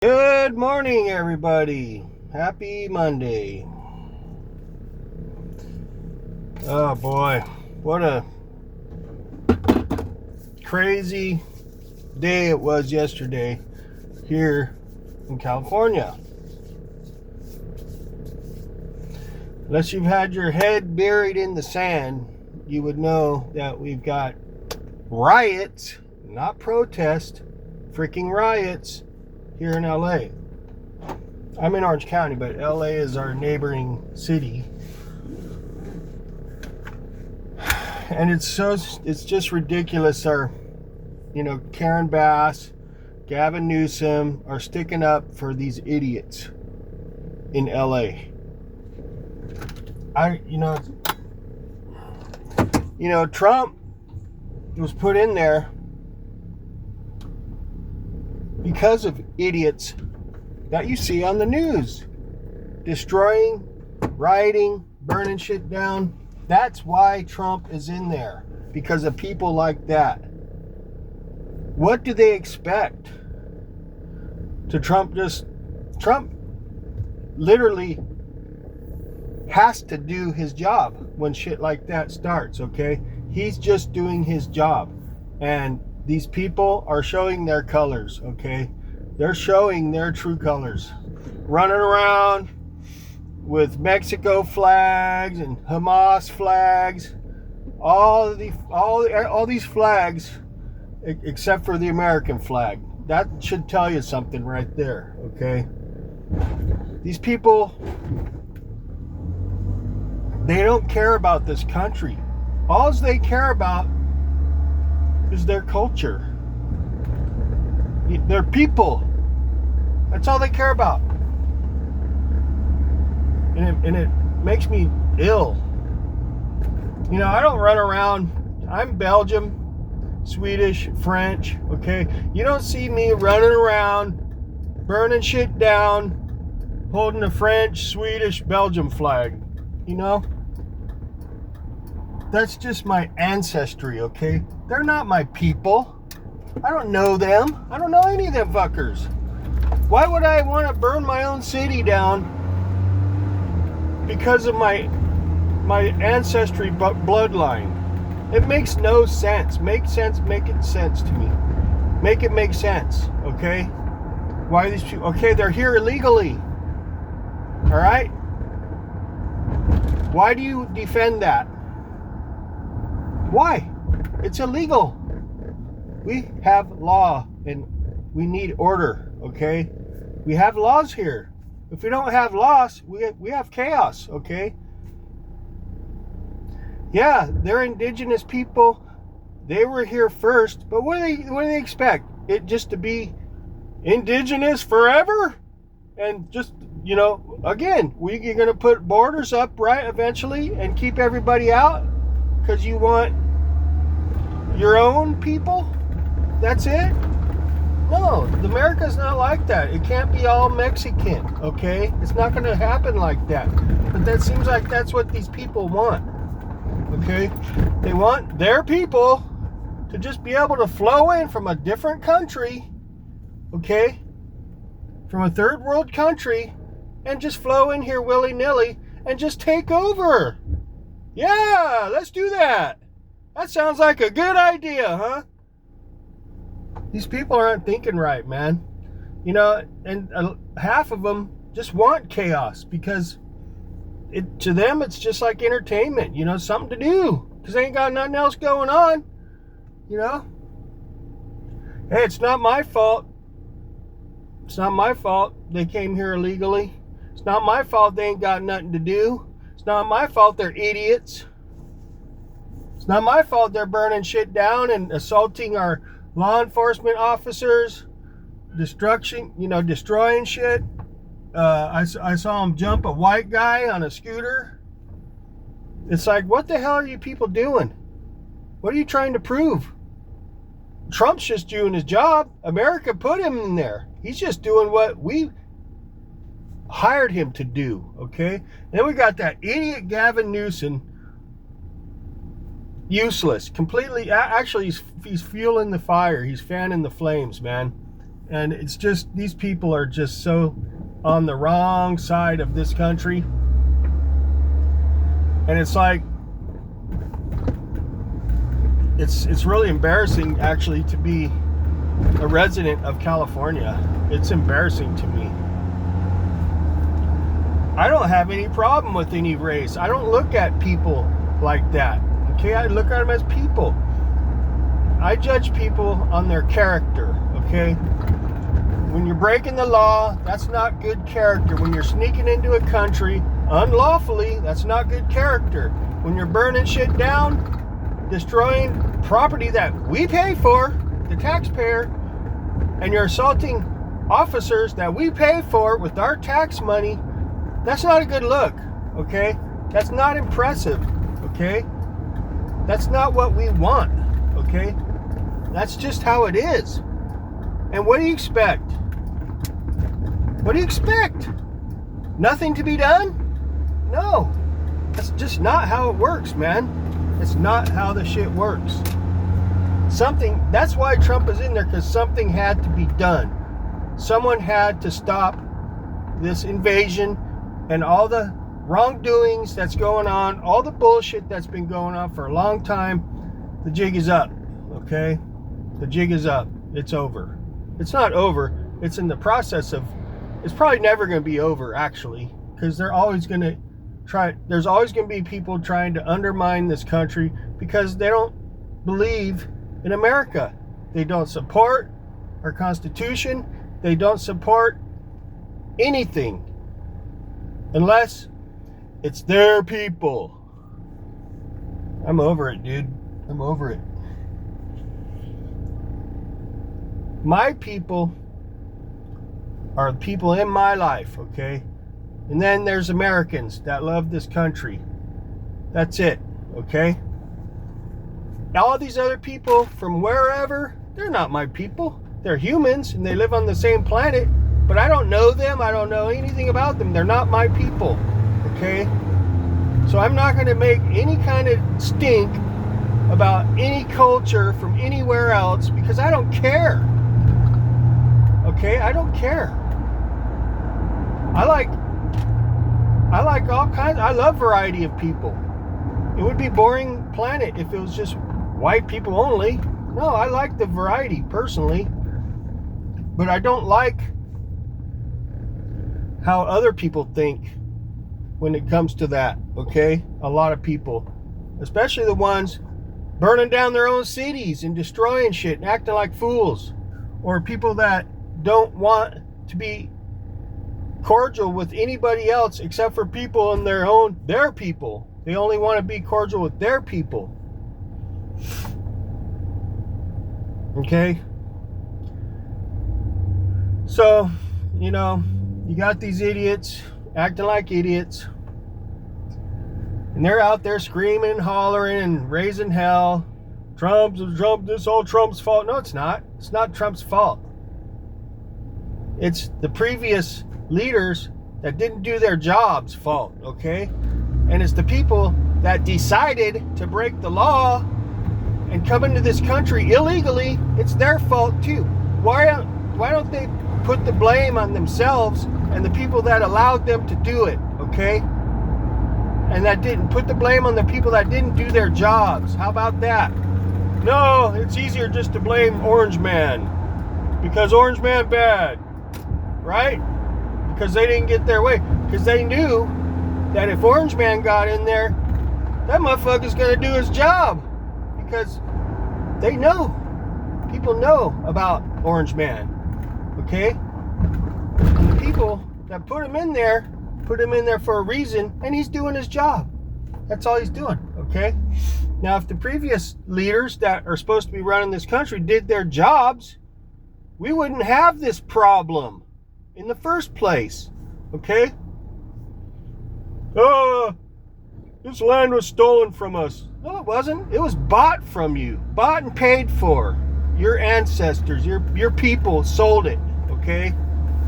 Good morning, everybody. Happy Monday. Oh boy, what a crazy day it was yesterday here in California. Unless you've had your head buried in the sand, you would know that we've got riots, not protests, freaking riots here in LA. I'm in Orange County, but LA is our neighboring city. And it's just ridiculous. Karen Bass, Gavin Newsom are sticking up for these idiots in LA. Trump was put in there because of idiots that you see on the news. Destroying, rioting, burning shit down. That's why Trump is in there. Because of people like that. What do they expect? Trump literally has to do his job when shit like that starts, okay? He's just doing his job. And these people are showing their colors, okay? They're showing their true colors. Running around with Mexico flags and Hamas flags, all these flags, except for the American flag. That should tell you something right there, okay? These people, they don't care about this country. All they care about is their culture. Their people. That's all they care about. And it makes me ill. I don't run around. I'm Belgium, Swedish, French, okay? You don't see me running around, burning shit down, holding a French, Swedish, Belgium flag. That's just my ancestry, okay? They're not my people. I don't know them. I don't know any of them fuckers. Why would I want to burn my own city down because of my ancestry bloodline? It makes no sense. Make it sense to me. Make it make sense, okay? Why are these people? Okay, they're here illegally. All right? Why do you defend that? Why? It's illegal. We have law and we need order, okay? We have laws here. If we don't have laws, we have chaos, okay? Yeah, they're indigenous people. They were here first, but what do they expect? It just to be indigenous forever? And just, again, you're going to put borders up, right, eventually, and keep everybody out because you want your own people? That's it? No, America's not like that. It can't be all Mexican, okay? It's not going to happen like that. But that seems like that's what these people want, okay? They want their people to just be able to flow in from a different country, okay? From a third world country, and just flow in here willy-nilly and just take over. Yeah, let's do that. That sounds like a good idea, huh? These people aren't thinking right, man. And half of them just want chaos because to them it's just like entertainment, something to do because they ain't got nothing else going on, Hey, it's not my fault. It's not my fault they came here illegally. It's not my fault they ain't got nothing to do. It's not my fault they're idiots. It's not my fault they're burning shit down and assaulting our law enforcement officers, destroying shit. I saw him jump a white guy on a scooter. It's like, what the hell are you people doing? What are you trying to prove? Trump's just doing his job. America put him in there. He's just doing what we hired him to do, okay? Then we got that idiot Gavin Newsom. Useless. Completely. Actually, he's fueling the fire. He's fanning the flames, man. And it's just, these people are just so on the wrong side of this country. And it's like, it's really embarrassing actually to be a resident of California. It's embarrassing to me. I don't have any problem with any race. I don't look at people like that. Okay, I look at them as people. I judge people on their character. Okay, when you're breaking the law, that's not good character. When you're sneaking into a country unlawfully, that's not good character. When you're burning shit down, destroying property that we pay for, the taxpayer, and you're assaulting officers that we pay for with our tax money, that's not a good look, okay? That's not impressive, okay? That's not what we want, okay? That's just how it is. And what do you expect? What do you expect? Nothing to be done? No. That's just not how it works, man. It's not how the shit works. That's why Trump is in there, because something had to be done. Someone had to stop this invasion and all the wrongdoings that's going on, all the bullshit that's been going on for a long time. The jig is up, okay? The jig is up. It's over. It's not over. It's in the process of, it's probably never going to be over, actually, because there's always going to be people trying to undermine this country because they don't believe in America. They don't support our Constitution. They don't support anything unless it's their people. I'm over it, dude. I'm over it. My people are the people in my life, okay? And then there's Americans that love this country. That's it, okay? All these other people from wherever, they're not my people. They're humans and they live on the same planet, but I don't know them. I don't know anything about them. They're not my people, okay? So I'm not going to make any kind of stink about any culture from anywhere else because I don't care. Okay, I don't care. I like all kinds. I love variety of people. It would be a boring planet if it was just white people only. No, I like the variety personally, but I don't like how other people think when it comes to that. Okay, a lot of people, especially the ones burning down their own cities and destroying shit and acting like fools, or people that don't want to be cordial with anybody else except for people in their people. They only want to be cordial with their people. Okay? So, you got these idiots acting like idiots. And they're out there screaming and hollering and raising hell. Trump, this all Trump's fault. No, it's not. It's not Trump's fault. It's the previous leaders that didn't do their job's fault, okay? And it's the people that decided to break the law and come into this country illegally. It's their fault too. Why don't they put the blame on themselves and the people that allowed them to do it, okay? And that didn't put the blame on the people that didn't do their jobs. How about that? No, it's easier just to blame Orange Man because Orange Man bad, right? Because they didn't get their way. Because they knew that if Orange Man got in there, that motherfucker's gonna do his job. Because they know. People know about Orange Man. Okay? And the people that put him in there for a reason, and he's doing his job. That's all he's doing. Okay? Now, if the previous leaders that are supposed to be running this country did their jobs, we wouldn't have this problem in the first place. Okay? This land was stolen from us. No, it wasn't. It was bought from you. Bought and paid for. Your ancestors, your people sold it. Okay?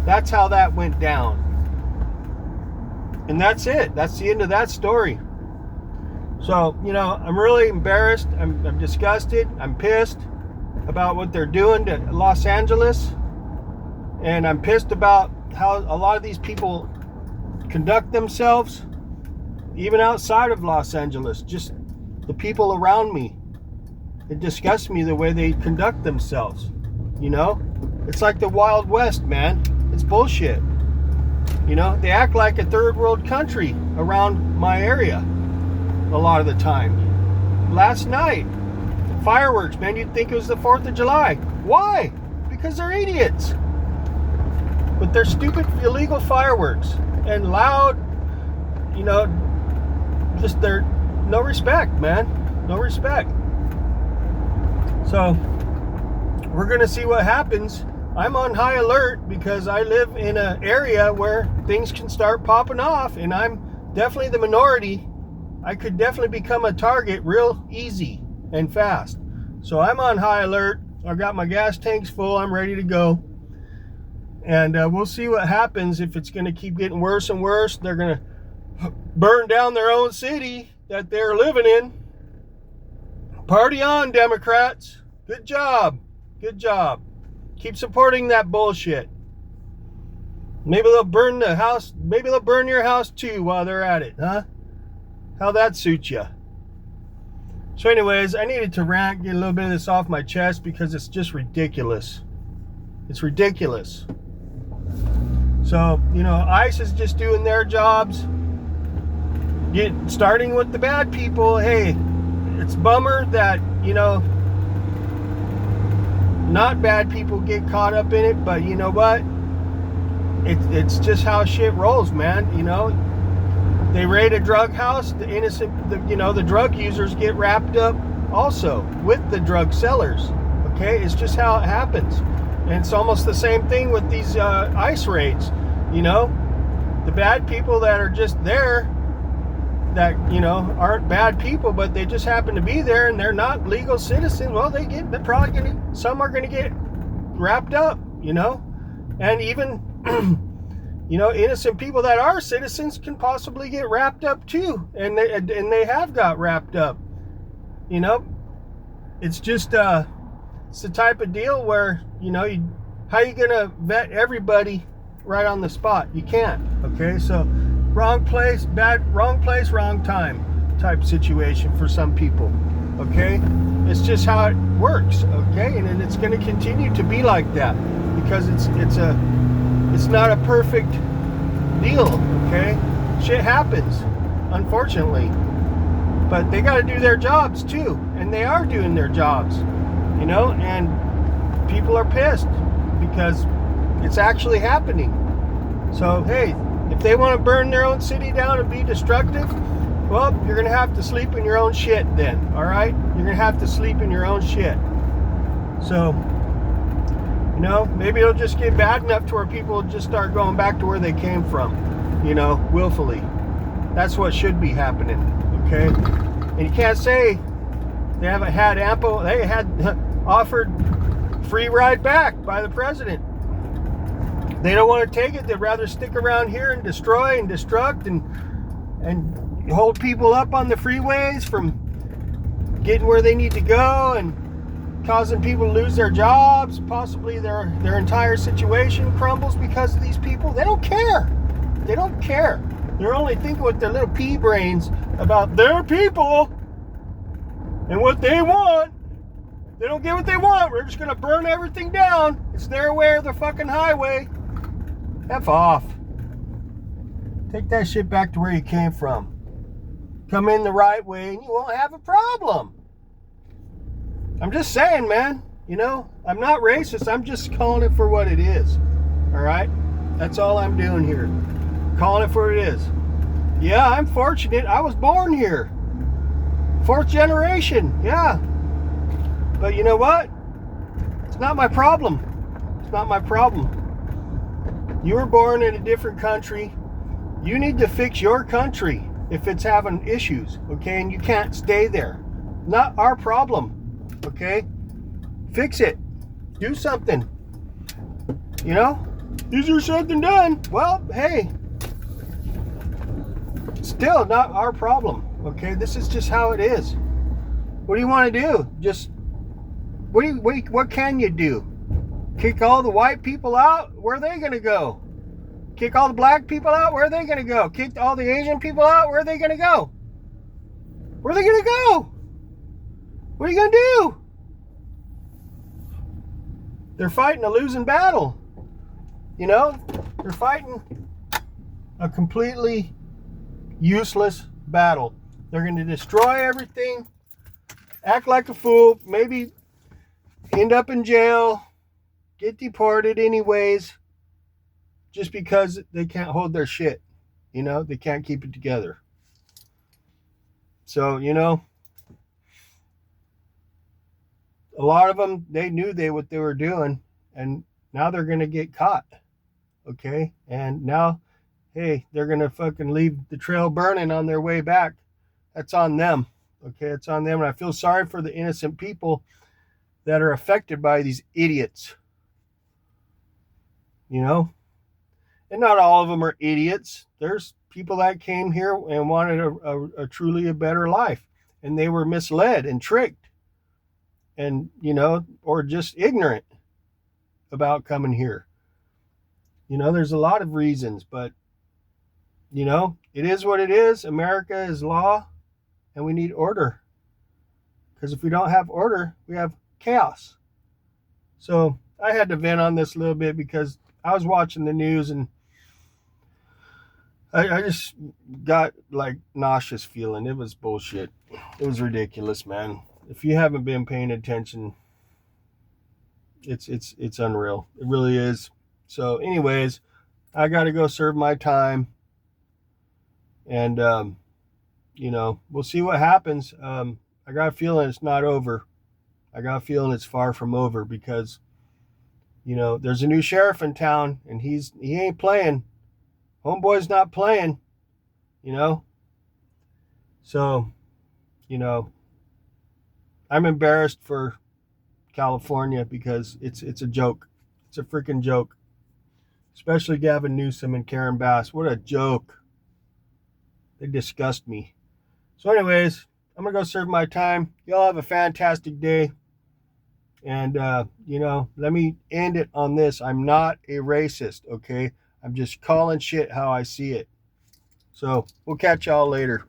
That's how that went down. And that's it. That's the end of that story. So, I'm really embarrassed. I'm disgusted. I'm pissed about what they're doing to Los Angeles. And I'm pissed about how a lot of these people conduct themselves, even outside of Los Angeles. Just the people around me. It disgusts me the way they conduct themselves. You know? It's like the Wild West, man. It's bullshit. You know? They act like a third world country around my area a lot of the time. Last night, fireworks, man. You'd think it was the 4th of July. Why? Because they're idiots. But they're stupid, illegal fireworks. And loud, you know, just they're no respect, man. No respect. So, we're going to see what happens. I'm on high alert because I live in an area where things can start popping off, and I'm definitely the minority. I could definitely become a target real easy and fast. So I'm on high alert. I've got my gas tanks full. I'm ready to go. And we'll see what happens. If it's going to keep getting worse and worse, they're going to burn down their own city that they're living in. Party on, Democrats. Good job. Good job. Keep supporting that bullshit. Maybe they'll burn the house. Maybe they'll burn your house too while they're at it, huh? How that suits you? So anyways, I needed to rant, get a little bit of this off my chest because it's just ridiculous. It's ridiculous. So, you know, ICE is just doing their jobs. Starting with the bad people. Hey, it's a bummer that, you know, not bad people get caught up in it, but you know what? It's just how shit rolls, man. You know, they raid a drug house, the innocent, the drug users get wrapped up also with the drug sellers. Okay, it's just how it happens. And it's almost the same thing with these ICE raids. You know, the bad people that are just there, that, you know, aren't bad people, but they just happen to be there and they're not legal citizens. Well, some are gonna get wrapped up, you know, and even you know, innocent people that are citizens can possibly get wrapped up too, and they have got wrapped up. You know, it's just it's the type of deal where, you know, how you gonna vet everybody right on the spot? You can't. Okay, so wrong place, wrong time type situation for some people. Okay, it's just how it works. Okay, and it's going to continue to be like that because it's not a perfect deal. Okay, shit happens, unfortunately, but they got to do their jobs too, and they are doing their jobs. You know, and people are pissed because it's actually happening. So hey, if they want to burn their own city down and be destructive, well, you're going to have to sleep in your own shit then, all right? You're going to have to sleep in your own shit. So, you know, maybe it'll just get bad enough to where people will just start going back to where they came from, you know, willfully. That's what should be happening, okay? And you can't say they haven't had they had offered free ride back by the president. They don't want to take it. They'd rather stick around here and destroy and destruct and hold people up on the freeways from getting where they need to go and causing people to lose their jobs. Possibly their entire situation crumbles because of these people. They don't care. They don't care. They're only thinking with their little pea brains about their people and what they want. They don't get what they want. We're just going to burn everything down. It's their way or the fucking highway. F off. Take that shit back to where you came from. Come in the right way and you won't have a problem. I'm just saying, man. You know, I'm not racist. I'm just calling it for what it is. Alright? That's all I'm doing here. Calling it for what it is. Yeah, I'm fortunate. I was born here. 4th generation. Yeah. But you know what? It's not my problem. It's not my problem. You were born in a different country. You need to fix your country if it's having issues, okay? And you can't stay there. Not our problem, okay? Fix it. Do something. You know? Easier said than done. Well, hey. Still not our problem, okay? This is just how it is. What do you want to do? Just, what can you do? Kick all the white people out, where are they going to go? Kick all the black people out, where are they going to go? Kick all the Asian people out, where are they going to go? Where are they going to go? What are you going to do? They're fighting a losing battle. You know, they're fighting a completely useless battle. They're going to destroy everything, act like a fool, maybe end up in jail, get deported anyways, just because they can't hold their shit. You know, they can't keep it together. So, you know, a lot of them, they knew what they were doing, and now they're going to get caught. Okay? And now, hey, they're going to fucking leave the trail burning on their way back. That's on them. Okay? It's on them. And I feel sorry for the innocent people that are affected by these idiots. You know? And not all of them are idiots. There's people that came here and wanted a truly a better life. And they were misled and tricked. And, you know, or just ignorant about coming here. You know, there's a lot of reasons, but, you know, it is what it is. America is law, and we need order. Because if we don't have order, we have chaos. So I had to vent on this a little bit because I was watching the news and I just got like nauseous feeling. It was bullshit. It was ridiculous, man. If you haven't been paying attention, it's unreal. It really is. So anyways, I got to go serve my time. And, you know, we'll see what happens. I got a feeling it's not over. I got a feeling it's far from over because, you know, there's a new sheriff in town and he ain't playing. Homeboy's not playing, you know. So, you know, I'm embarrassed for California because it's a joke. It's a freaking joke. Especially Gavin Newsom and Karen Bass. What a joke. They disgust me. So anyways, I'm going to go serve my time. Y'all have a fantastic day. And, you know, let me end it on this. I'm not a racist, okay? I'm just calling shit how I see it. So we'll catch y'all later.